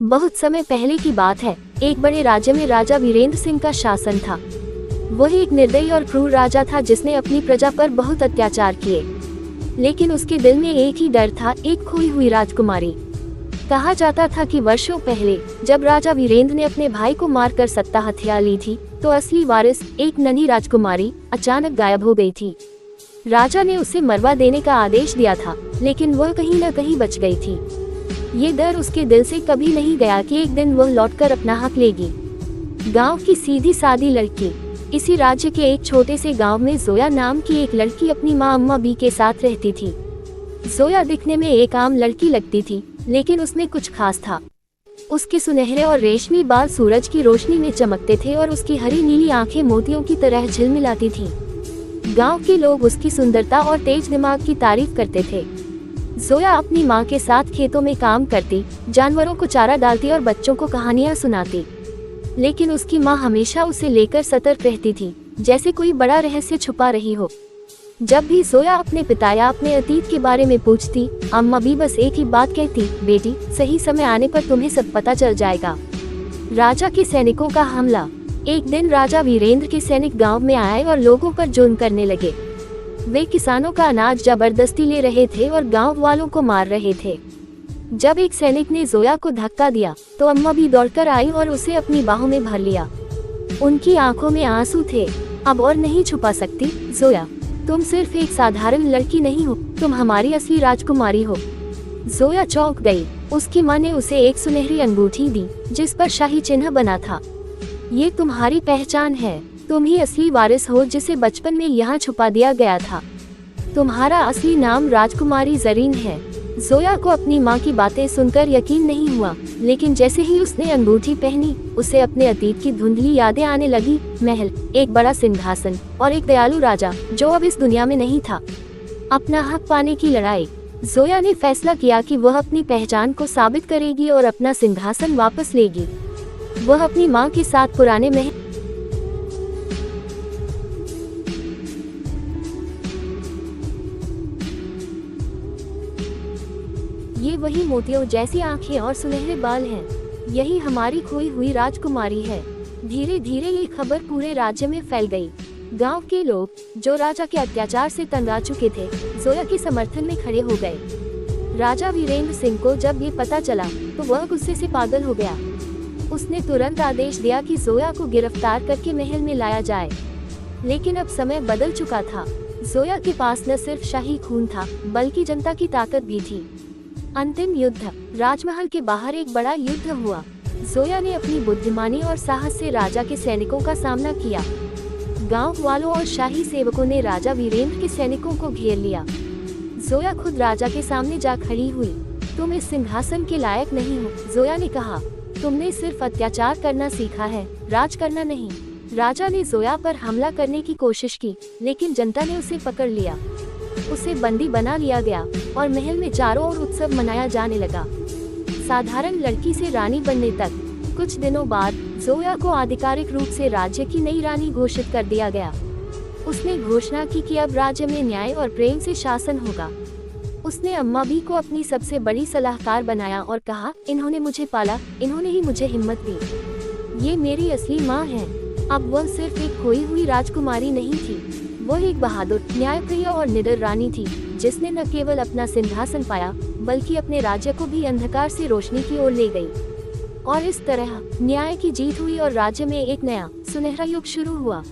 बहुत समय पहले की बात है। एक बड़े राज्य में राजा वीरेंद्र सिंह का शासन था। वह एक निर्दयी और क्रूर राजा था जिसने अपनी प्रजा पर बहुत अत्याचार किए। लेकिन उसके दिल में एक ही डर था, एक खोई हुई राजकुमारी। कहा जाता था कि वर्षों पहले जब राजा वीरेंद्र ने अपने भाई को मारकर सत्ता हथिया ली थी, तो असली वारिस एक नन्ही राजकुमारी अचानक गायब हो गई थी। राजा ने उसे मरवा देने का आदेश दिया था, लेकिन वह कहीं न कहीं बच गई थी। ये डर उसके दिल से कभी नहीं गया कि एक दिन वह लौटकर अपना हक लेगी। गांव की सीधी सादी लड़की। इसी राज्य के एक छोटे से गांव में जोया नाम की एक लड़की अपनी माँ अम्मा बी के साथ रहती थी। जोया दिखने में एक आम लड़की लगती थी, लेकिन उसमें कुछ खास था। उसके सुनहरे और रेशमी बाल सूरज की रोशनी में चमकते थे और उसकी हरी नीली आंखें मोतियों की तरह झिलमिलाती थीं। गांव के लोग उसकी सुंदरता और तेज दिमाग की तारीफ करते थे। जोया अपनी माँ के साथ खेतों में काम करती, जानवरों को चारा डालती और बच्चों को कहानियाँ सुनाती। लेकिन उसकी माँ हमेशा उसे लेकर सतर्क रहती थी, जैसे कोई बड़ा रहस्य छुपा रही हो। जब भी जोया अपने पिता या अपने अतीत के बारे में पूछती, अम्मा भी बस एक ही बात कहती, बेटी, सही समय आने पर तुम्हें सब पता चल जाएगा। राजा के सैनिकों का हमला। एक दिन राजा वीरेंद्र के सैनिक गांव में आए और लोगों पर जुल्म करने लगे। वे किसानों का अनाज जबरदस्ती ले रहे थे और गांव वालों को मार रहे थे। जब एक सैनिक ने जोया को धक्का दिया, तो अम्मा भी दौड़कर आई और उसे अपनी बाहों में भर लिया। उनकी आंखों में आंसू थे। अब और नहीं छुपा सकती, जोया, तुम सिर्फ एक साधारण लड़की नहीं हो, तुम हमारी असली राजकुमारी हो। जोया चौंक गई। उसकी माँ ने उसे एक सुनहरी अंगूठी दी, जिस पर शाही चिन्ह बना था। ये तुम्हारी पहचान है, तुम ही असली वारिस हो जिसे बचपन में यहाँ छुपा दिया गया था। तुम्हारा असली नाम राजकुमारी जरीन है। जोया को अपनी माँ की बातें सुनकर यकीन नहीं हुआ, लेकिन जैसे ही उसने अंगूठी पहनी, उसे अपने अतीत की धुंधली यादें आने लगी। महल, एक बड़ा सिंहासन और एक दयालु राजा जो अब इस दुनिया में नहीं था। अपना हक पाने की लड़ाई। जोया ने फैसला किया कि वह अपनी पहचान को साबित करेगी और अपना सिंहासन वापस लेगी। वह अपनी माँ के साथ पुराने महल ये वही मोतियों जैसी आंखें और सुनहरे बाल हैं। यही हमारी खोई हुई राजकुमारी है। धीरे धीरे ये खबर पूरे राज्य में फैल गई। गांव के लोग, जो राजा के अत्याचार से तंग आ चुके थे, जोया के समर्थन में खड़े हो गए। राजा वीरेंद्र सिंह को जब ये पता चला, तो वह गुस्से से पागल हो गया। उसने तुरंत आदेश दिया कि जोया को गिरफ्तार करके महल में लाया जाए। लेकिन अब समय बदल चुका था। जोया के पास न सिर्फ शाही खून था, बल्कि जनता की ताकत भी थी। अंतिम युद्ध। राजमहल के बाहर एक बड़ा युद्ध हुआ। जोया ने अपनी बुद्धिमानी और साहस से राजा के सैनिकों का सामना किया। गांव वालों और शाही सेवकों ने राजा वीरेंद्र के सैनिकों को घेर लिया। जोया खुद राजा के सामने जा खड़ी हुई। तुम इस सिंहासन के लायक नहीं हो, जोया ने कहा। तुमने सिर्फ अत्याचार करना सीखा है, राज करना नहीं। राजा ने जोया पर हमला करने की कोशिश की, लेकिन जनता ने उसे पकड़ लिया। उसे बंदी बना लिया गया और महल में चारों ओर उत्सव मनाया जाने लगा, साधारण लड़की से रानी बनने तक। कुछ दिनों बाद जोया को आधिकारिक रूप से राज्य की नई रानी घोषित कर दिया गया। उसने घोषणा की कि अब राज्य में न्याय और प्रेम से शासन होगा। उसने अम्मा बी को अपनी सबसे बड़ी सलाहकार बनाया और कहा, इन्होंने मुझे पाला, इन्होंने ही मुझे हिम्मत दी। ये मेरी असली माँ है। अब वह सिर्फ एक खोई हुई राजकुमारी नहीं थी, वह एक बहादुर, न्यायप्रिय और निडर रानी थी, जिसने न केवल अपना सिंहासन पाया, बल्कि अपने राज्य को भी अंधकार से रोशनी की ओर ले गई। और इस तरह न्याय की जीत हुई और राज्य में एक नया सुनहरा युग शुरू हुआ।